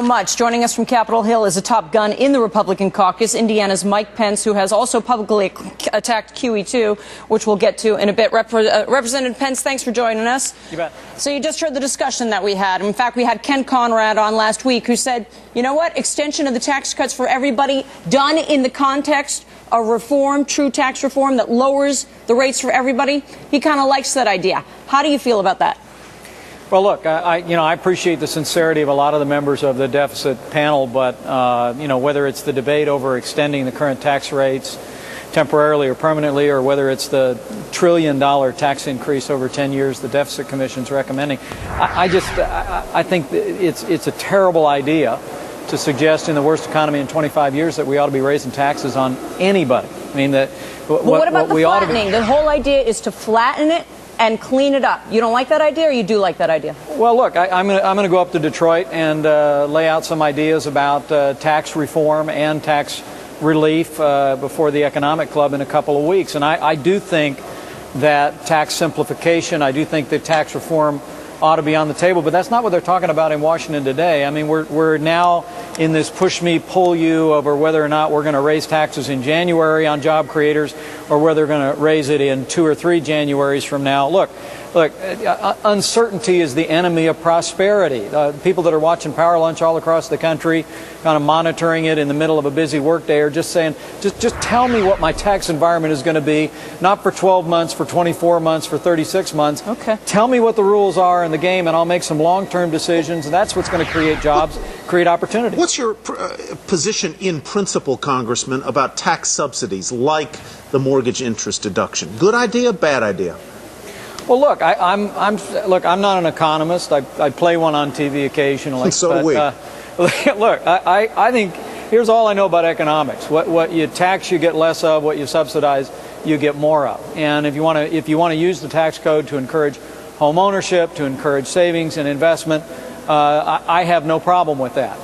Much. Joining us from Capitol Hill is a top gun in the Republican caucus, Indiana's Mike Pence, who has also publicly attacked QE2, which we'll get to in a bit. Representative Pence, thanks for joining us. You bet. So you just heard the discussion that we had. In fact, we had Ken Conrad on last week who said, you know what, extension of the tax cuts for everybody done in the context of reform, true tax reform that lowers the rates for everybody. He kind of likes that idea. How do you feel about that? Well, look, I appreciate the sincerity of a lot of the members of the deficit panel, but whether it's the debate over extending the current tax rates temporarily or permanently, or whether it's the $1 trillion tax increase over 10 years the deficit commission's recommending, I think it's a terrible idea to suggest in the worst economy in 25 years that we ought to be raising taxes on anybody. I mean, what about the flattening? The whole idea is to flatten it and clean it up. You don't like that idea, or you do like that idea? Well, look, I'm going to go up to Detroit and lay out some ideas about tax reform and tax relief before the Economic Club in a couple of weeks. And I do think that tax simplification, I do think that tax reform ought to be on the table, but that's not what they're talking about in Washington today. I mean, we're now in this push me, pull you over whether or not we're going to raise taxes in January on job creators or whether we're going to raise it in 2 or 3 Januaries from now. Look, uncertainty is the enemy of prosperity. People that are watching Power Lunch all across the country, kind of monitoring it in the middle of a busy workday, are just saying, just tell me what my tax environment is going to be, not for 12 months, for 24 months, for 36 months. Okay. Tell me what the rules are in the game, and I'll make some long-term decisions, and that's what's going to create jobs, create opportunity. What's your position in principle, Congressman, about tax subsidies like the mortgage interest deduction? Good idea, bad idea? Well, look, I'm not an economist. I play one on TV occasionally. So do we. Look, I think here's all I know about economics. What you tax, you get less of. What you subsidize, you get more of. And if you want to use the tax code to encourage home ownership, to encourage savings and investment, I have no problem with that.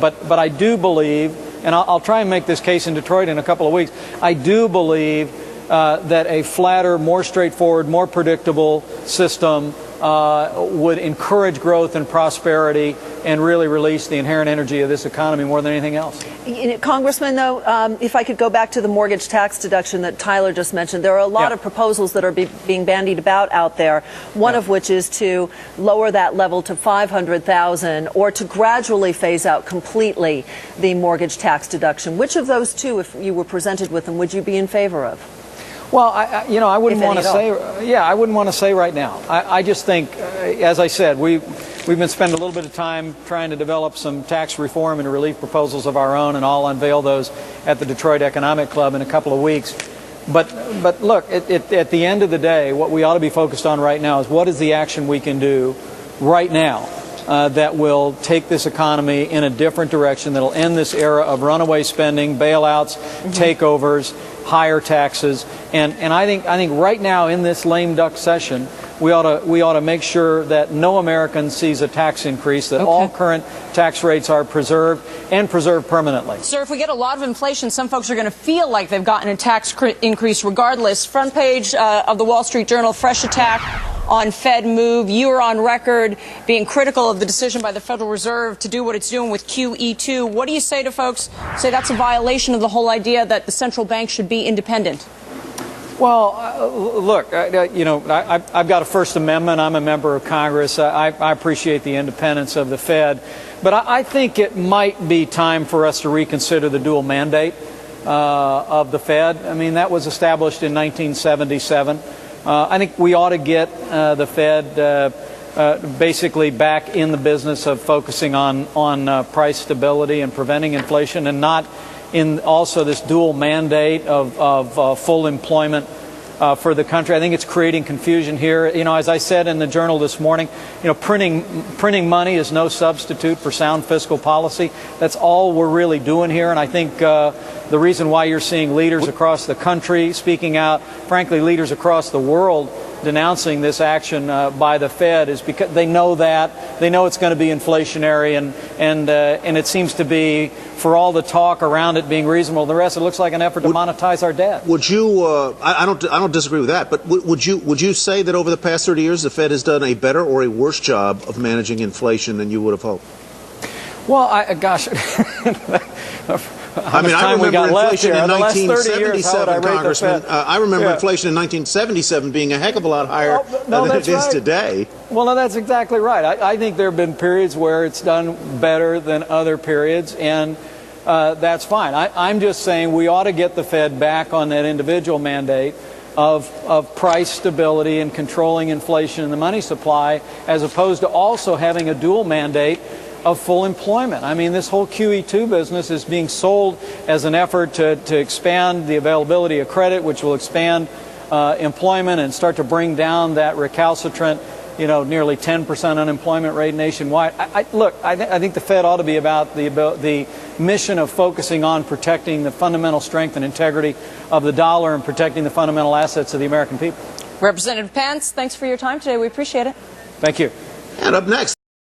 But I do believe, and I'll try and make this case in Detroit in a couple of weeks. I do believe that a flatter, more straightforward, more predictable system would encourage growth and prosperity and really release the inherent energy of this economy more than anything else. Congressman, though, if I could go back to the mortgage tax deduction that Tyler just mentioned, there are a lot of proposals that are being bandied about out there, one of which is to lower that level to $500,000 or to gradually phase out completely the mortgage tax deduction. Which of those two, if you were presented with them, would you be in favor of? Well, I wouldn't want to say. Yeah, I wouldn't want to say right now. I just think, as I said, we've been spending a little bit of time trying to develop some tax reform and relief proposals of our own, and I'll unveil those at the Detroit Economic Club in a couple of weeks. But look, at the end of the day, what we ought to be focused on right now is what is the action we can do right now that will take this economy in a different direction, that'll end this era of runaway spending, bailouts, takeovers, higher taxes, and I think right now in this lame duck session, we ought to make sure that no American sees a tax increase, that all current tax rates are preserved and preserved permanently. Sir, if we get a lot of inflation, some folks are going to feel like they've gotten a tax increase regardless. Front page of the Wall Street Journal, fresh attack on Fed move. You are on record being critical of the decision by the Federal Reserve to do what it's doing with QE2. What do you say to folks who say that's a violation of the whole idea that the central bank should be independent? Well, look, I've got a First Amendment. I'm a member of Congress. I appreciate the independence of the Fed. But I think it might be time for us to reconsider the dual mandate of the Fed. I mean, that was established in 1977. I think we ought to get the Fed basically back in the business of focusing on price stability and preventing inflation, and not in also this dual mandate of full employment for the country. I think it's creating confusion here. As I said in the Journal this morning, printing money is no substitute for sound fiscal policy. That's all we're really doing here, and I think the reason why you're seeing leaders across the country speaking out, frankly, leaders across the world denouncing this action by the Fed is because they know it's going to be inflationary, and it seems to be, for all the talk around it being reasonable and the rest, it looks like an effort to monetize our debt. Would you? I don't disagree with that, but would you say that over the past 30 years the Fed has done a better or a worse job of managing inflation than you would have hoped? Well, gosh. I mean, I remember inflation in 1977, I Congressman. I remember inflation in 1977 being a heck of a lot higher than it is today. Well, no, that's exactly right. I think there have been periods where it's done better than other periods, and that's fine. I'm just saying we ought to get the Fed back on that individual mandate of price stability and controlling inflation in the money supply, as opposed to also having a dual mandate of full employment. I mean, this whole QE2 business is being sold as an effort to expand the availability of credit, which will expand employment and start to bring down that recalcitrant, nearly 10% unemployment rate nationwide. Look, I think the Fed ought to be about the mission of focusing on protecting the fundamental strength and integrity of the dollar and protecting the fundamental assets of the American people. Representative Pence, thanks for your time today. We appreciate it. Thank you. And up next.